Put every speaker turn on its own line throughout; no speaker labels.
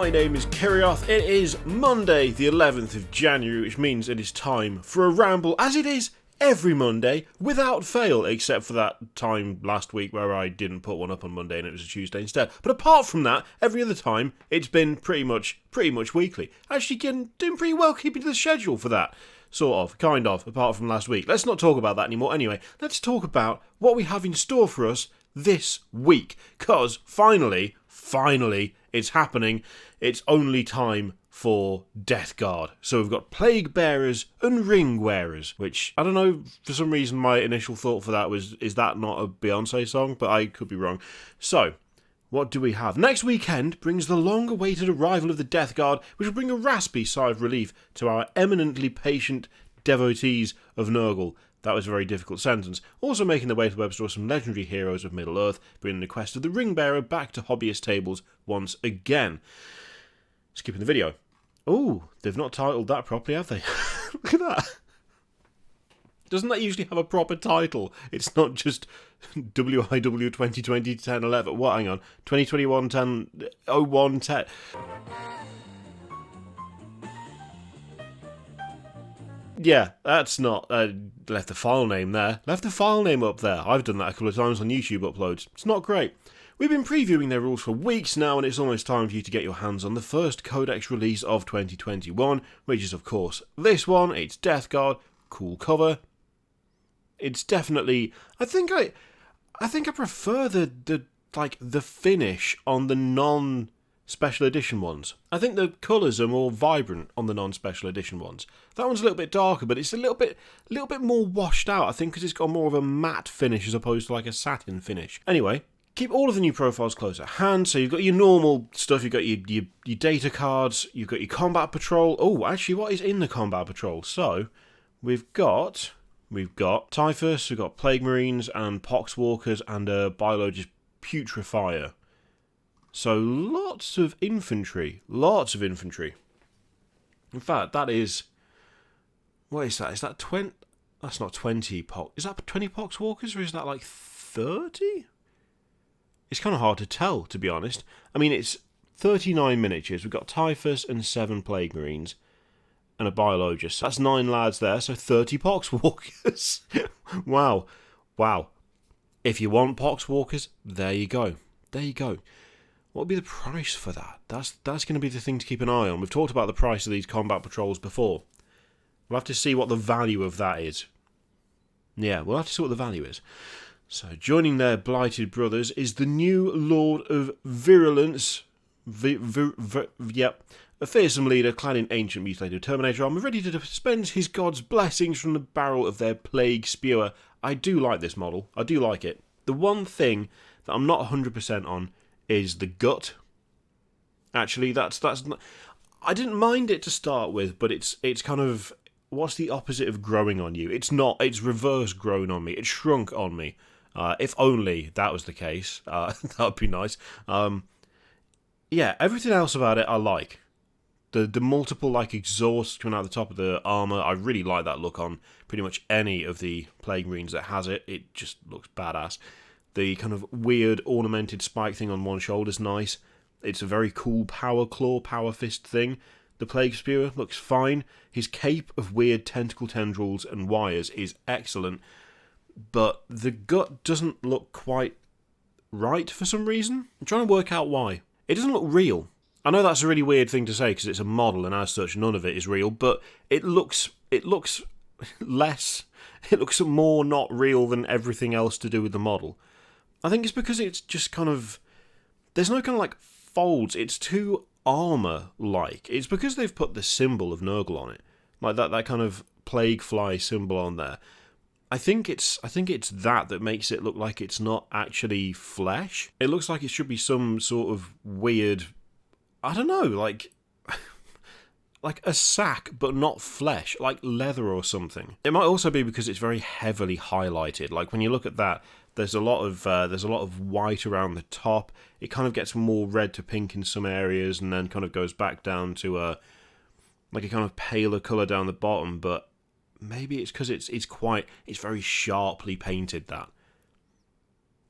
my name is Kirioth. It is Monday, the 11th of January, which means it is time for a ramble, as it is every Monday, without fail, except for that time last week where I didn't put one up on Monday and it was a Tuesday instead. But apart from that, every other time, it's been pretty much weekly. Actually, doing pretty well keeping to the schedule for that. Sort of, kind of, apart from last week. Let's not talk about that anymore. Anyway, let's talk about what we have in store for us this week. Because, finally, it's happening. It's only time for Death Guard. So we've got Plague Bearers and Ring Wearers, which, I don't know, for some reason my initial thought for that was, is that not a Beyonce song? But I could be wrong. So, what do we have? Next weekend brings the long-awaited arrival of the Death Guard, which will bring a raspy sigh of relief to our eminently patient devotees of Nurgle. That was a very difficult sentence. Also making their way to the web store some legendary heroes of Middle-earth, bringing the quest of the Ring Bearer back to hobbyist tables once again. Skipping the video. Oh, they've not titled that properly, have they? Look at that. Doesn't that usually have a proper title? It's not just WIW 2020 10 11. What? Hang on. 2021 10 01 10. Yeah, that's not... left the file name there. Left the file name up there. I've done that a couple of times on YouTube uploads. It's not great. We've been previewing their rules for weeks now, and it's almost time for you to get your hands on the first Codex release of 2021, which is, of course, this one. It's Death Guard. Cool cover. It's definitely... I think I prefer the finish on the non-special edition ones. I think the colours are more vibrant on the non-special edition ones. That one's a little bit darker, but it's a little bit more washed out, I think, because it's got more of a matte finish as opposed to like a satin finish. Anyway, keep all of the new profiles close at hand. So you've got your normal stuff, you've got your data cards, you've got your combat patrol. Oh, actually, what is in the combat patrol? So, we've got Typhus, we've got Plague Marines, and Pox Walkers, and a Biologist Putrefier. So lots of infantry. In fact, that is... What is that? Is that 20... That's not 20 Pox... Is that 20 Pox Walkers, or is that like 30? It's kind of hard to tell, to be honest. I mean, it's 39 miniatures. We've got Typhus and 7 Plague Marines. And a Biologist. That's 9 lads there, so 30 Pox Walkers. Wow. If you want Pox Walkers, there you go. What would be the price for that? That's going to be the thing to keep an eye on. We've talked about the price of these combat patrols before. We'll have to see what the value of that is. Yeah, we'll have to see what the value is. So, joining their blighted brothers is the new Lord of Virulence. Yep. A fearsome leader clad in ancient mutilated Terminator armor, ready to dispense his god's blessings from the barrel of their plague spewer. I do like this model. I do like it. The one thing that I'm not 100% on is the gut. Actually, that's not... I didn't mind it to start with, but it's kind of... What's the opposite of growing on you? It's not. It's reverse grown on me. It shrunk on me. If only that was the case. That would be nice. Yeah, everything else about it I like. The multiple exhausts coming out the top of the armour, I really like that look on pretty much any of the Plague Marines that has it. It just looks badass. The kind of weird ornamented spike thing on one shoulder's nice. It's a very cool power claw, power fist thing. The Plague Spewer looks fine. His cape of weird tentacle tendrils and wires is excellent. But the gut doesn't look quite right for some reason. I'm trying to work out why. It doesn't look real. I know that's a really weird thing to say because it's a model and as such none of it is real, but it looks more not real than everything else to do with the model. I think it's because it's just kind of... There's no kind of folds. It's too armour-like. It's because they've put the symbol of Nurgle on it. Like that kind of plague fly symbol on there. I think it's that makes it look like it's not actually flesh. It looks like it should be some sort of weird... I don't know, like a sack, but not flesh, like leather or something. It might also be because it's very heavily highlighted. Like when you look at that, there's a lot of white around the top. It kind of gets more red to pink in some areas, and then kind of goes back down to a kind of paler colour down the bottom. But maybe it's because it's very sharply painted. That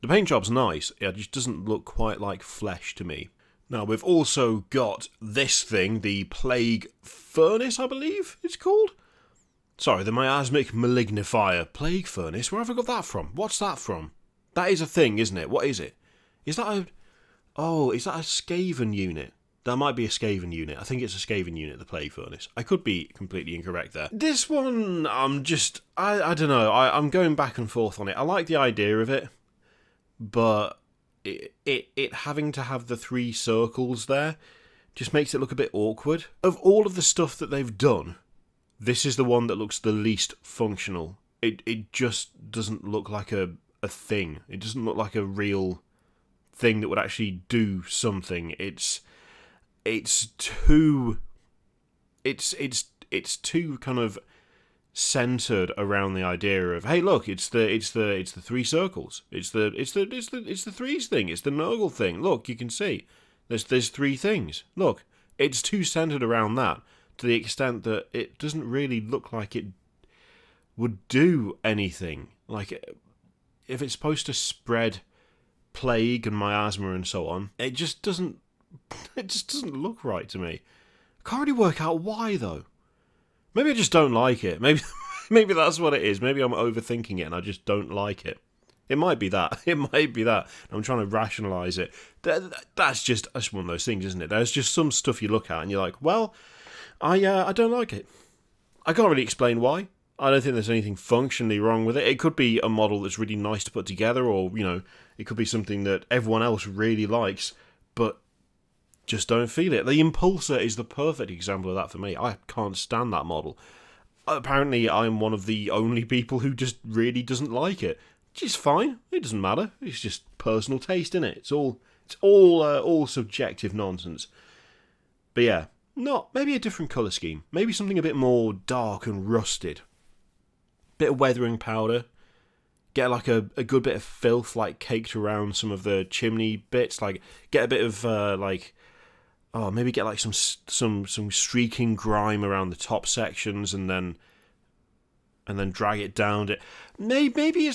the paint job's nice. It just doesn't look quite like flesh to me. Now, we've also got this thing, the Plague Furnace, I believe it's called. Sorry, the Miasmic Malignifier. Plague Furnace? Where have I got that from? What's that from? That is a thing, isn't it? What is it? Is that a... Oh, is that a Skaven unit? That might be a Skaven unit. I think it's a Skaven unit, the Plague Furnace. I could be completely incorrect there. This one, I'm just... I don't know. I'm going back and forth on it. I like the idea of it, but... It having to have the 3 circles there just makes it look a bit awkward. Of all of the stuff that they've done, this is the one that looks the least functional. It just doesn't look like a thing. It doesn't look like a real thing that would actually do something. It's too kind of centered around the idea of, hey, look, it's the 3 circles. It's the threes thing. It's the Nurgle thing. Look, you can see there's 3 things. Look, it's too centered around that to the extent that it doesn't really look like it would do anything. Like, if it's supposed to spread plague and miasma and so on, it just doesn't look right to me. I can't really work out why though. Maybe I just don't like it. Maybe that's what it is. Maybe I'm overthinking it and I just don't like it. It might be that. It might be that. I'm trying to rationalise it. That's one of those things, isn't it? There's just some stuff you look at and you're like, well, I don't like it. I can't really explain why. I don't think there's anything functionally wrong with it. It could be a model that's really nice to put together, or, it could be something that everyone else really likes, but just don't feel it. The Impulsor is the perfect example of that for me. I can't stand that model. Apparently, I'm one of the only people who just really doesn't like it. Which is fine. It doesn't matter. It's just personal taste, innit? It's all subjective nonsense. But yeah, maybe a different colour scheme. Maybe something a bit more dark and rusted. Bit of weathering powder. Get like a good bit of filth like caked around some of the chimney bits. Like get a bit of maybe get like some streaking grime around the top sections, and then drag it down. Maybe it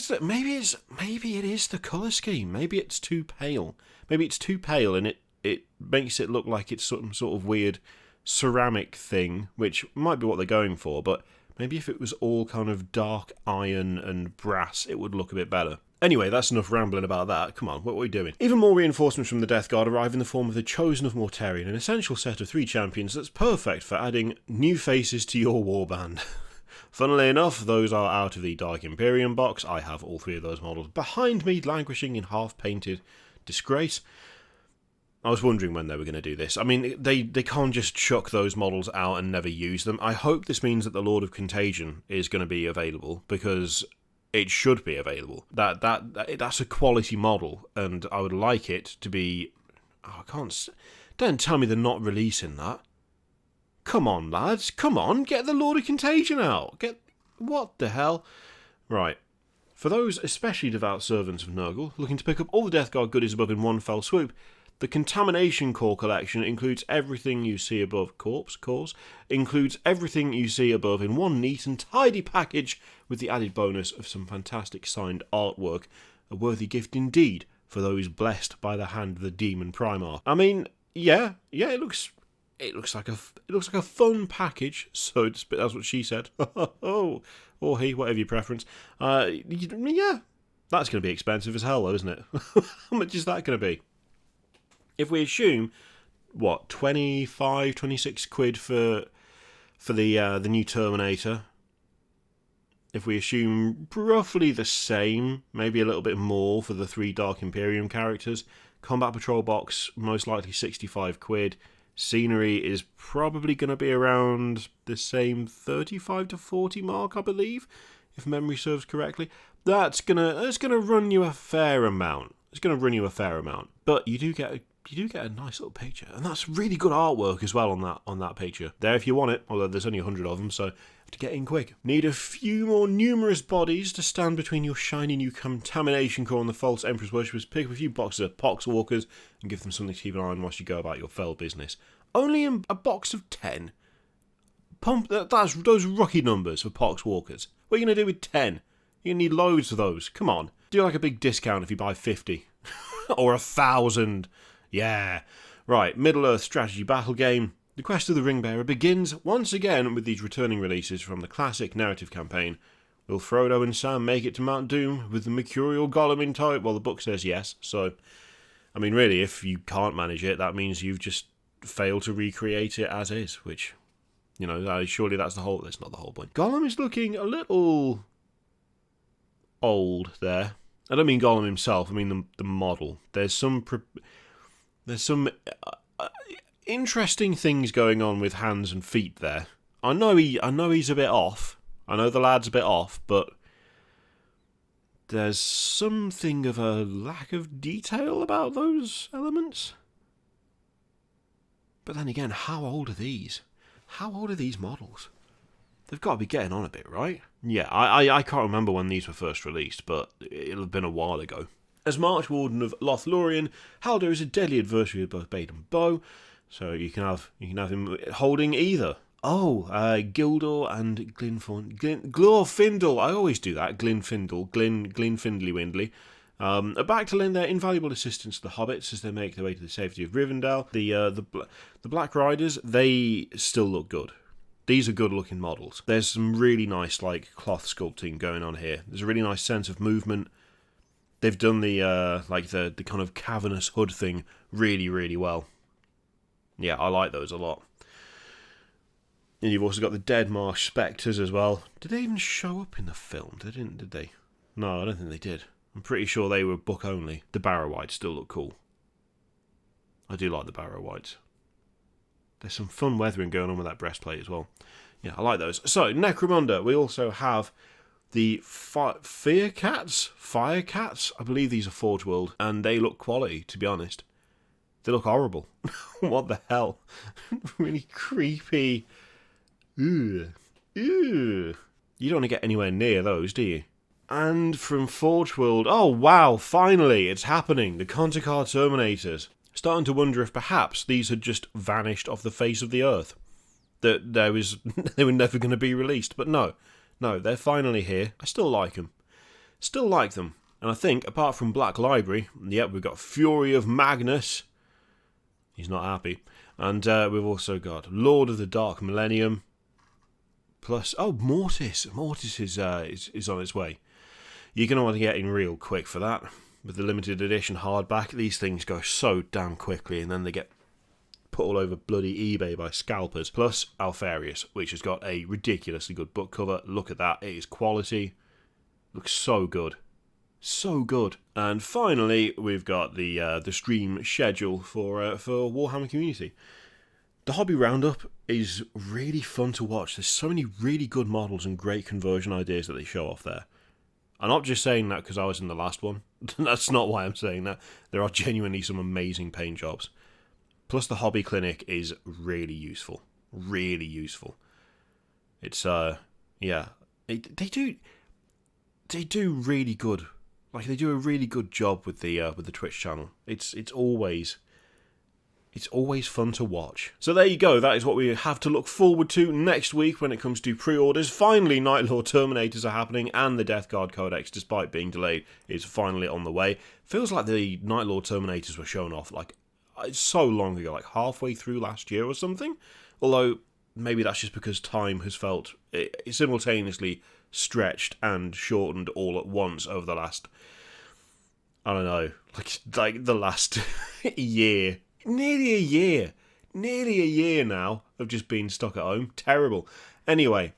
is the colour scheme. Maybe it's too pale. Maybe it's too pale, and it makes it look like it's some sort of weird ceramic thing, which might be what they're going for. But maybe if it was all kind of dark iron and brass, it would look a bit better. Anyway, that's enough rambling about that. Come on, what are we doing? Even more reinforcements from the Death Guard arrive in the form of the Chosen of Mortarion, an essential set of 3 champions that's perfect for adding new faces to your warband. Funnily enough, those are out of the Dark Imperium box. I have all 3 of those models behind me, languishing in half-painted disgrace. I was wondering when they were going to do this. I mean, they can't just chuck those models out and never use them. I hope this means that the Lord of Contagion is going to be available, because it should be available. That's a quality model, and I would like it to be... Don't tell me they're not releasing that. Come on, lads. Come on, get the Lord of Contagion out. What the hell? Right. For those especially devout servants of Nurgle, looking to pick up all the Death Guard goodies above in one fell swoop, the Contamination Core collection includes everything you see above cores, includes everything you see above in one neat and tidy package, with the added bonus of some fantastic signed artwork, a worthy gift indeed for those blessed by the hand of the Demon Primarch. I mean, yeah, it looks like a fun package. So that's what she said. Or he, whatever your preference. Yeah, that's going to be expensive as hell, though, isn't it? How much is that going to be? If we assume, 25, 26 quid for the new Terminator, if we assume roughly the same, maybe a little bit more for the 3 Dark Imperium characters, Combat Patrol box, most likely 65 quid, scenery is probably going to be around the same 35 to 40 mark, I believe, if memory serves correctly. That's gonna run you a fair amount. It's going to run you a fair amount, but you do get a nice little picture, and that's really good artwork as well on that picture. There if you want it, although there's only 100 of them, so you have to get in quick. Need a few more numerous bodies to stand between your shiny new Contamination Core and the false Emperor's Worshippers. Pick up a few boxes of Pox Walkers and give them something to keep an eye on whilst you go about your fell business. Only in a box of 10. That's those rookie numbers for Pox Walkers. What are you going to do with 10? You're going to need loads of those. Come on. Do like a big discount if you buy 50. Or 1,000. Yeah. Right, Middle-earth strategy battle game. The Quest of the Ringbearer begins once again with these returning releases from the classic narrative campaign. Will Frodo and Sam make it to Mount Doom with the Mercurial Golem in tow? Well, the book says yes, so... I mean, really, if you can't manage it, that means you've just failed to recreate it as is, which, you know, surely that's not the whole point. Gollum is looking a little old there. I don't mean Gollum himself, I mean the model. There's some interesting things going on with hands and feet there. I know he's a bit off. I know the lad's a bit off, but there's something of a lack of detail about those elements. But then again, how old are these? How old are these models? They've got to be getting on a bit, right? Yeah, I can't remember when these were first released, but it'll have been a while ago. As March Warden of Lothlorien, Haldir is a deadly adversary of both Bade and Bow, so you can have him holding either. Oh, Gildor and Glorfindel. I always do that. Glynfindel, Glynfindly Windley. Are back to lend their invaluable assistance to the hobbits as they make their way to the safety of Rivendell. The Black Riders, they still look good. These are good-looking models. There's some really nice cloth sculpting going on here. There's a really nice sense of movement. They've done the kind of cavernous hood thing really, really well. Yeah, I like those a lot. And you've also got the Dead Marsh Spectres as well. Did they even show up in the film? They didn't, did they? No, I don't think they did. I'm pretty sure they were book only. The Barrow-wights still look cool. I do like the Barrow-wights. There's some fun weathering going on with that breastplate as well. Yeah, I like those. So, Necromunda. We also have the Fire Cats. I believe these are Forge World. And they look quality, to be honest. They look horrible. What the hell? Really creepy. Ew. You don't want to get anywhere near those, do you? And from Forge World, oh wow, finally, it's happening. The Contekar Terminators. Starting to wonder if perhaps these had just vanished off the face of the earth. That they were never going to be released. But no, they're finally here. I still like them. Still like them. And I think, apart from Black Library, yep, we've got Fury of Magnus. He's not happy. And we've also got Lord of the Dark Millennium. Plus, oh, Mortis. Mortis is on its way. You're going to want to get in real quick for that. With the limited edition hardback, these things go so damn quickly, and then they get put all over bloody eBay by scalpers. Plus, Alfarius, which has got a ridiculously good book cover. Look at that. It is quality. Looks so good. So good. And finally, we've got the stream schedule for Warhammer Community. The Hobby Roundup is really fun to watch. There's so many really good models and great conversion ideas that they show off there. I'm not just saying that because I was in the last one. That's not why I'm saying that. There are genuinely some amazing paint jobs. Plus the Hobby Clinic is really useful. Really useful. It's, yeah. They do really good. They do a really good job with the Twitch channel. It's always fun to watch. So there you go. That is what we have to look forward to next week when it comes to pre-orders. Finally, Night Lord Terminators are happening, and the Death Guard Codex, despite being delayed, is finally on the way. Feels like the Night Lord Terminators were shown off so long ago, halfway through last year or something. Although maybe that's just because time has felt simultaneously stretched and shortened all at once over the last, I don't know, the last year. Nearly a year now of just being stuck at home. Terrible. Anyway,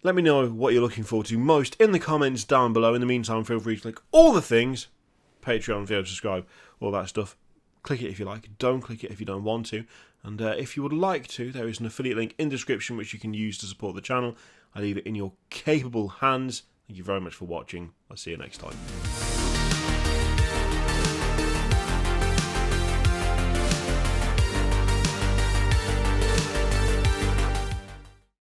let me know what you're looking forward to most in the comments down below. In the meantime, feel free to click all the things. Patreon, video, subscribe, all that stuff. Click it if you like. Don't click it if you don't want to. And if you would like to, there is an affiliate link in the description which you can use to support the channel. I leave it in your capable hands. Thank you very much for watching. I'll see you next time.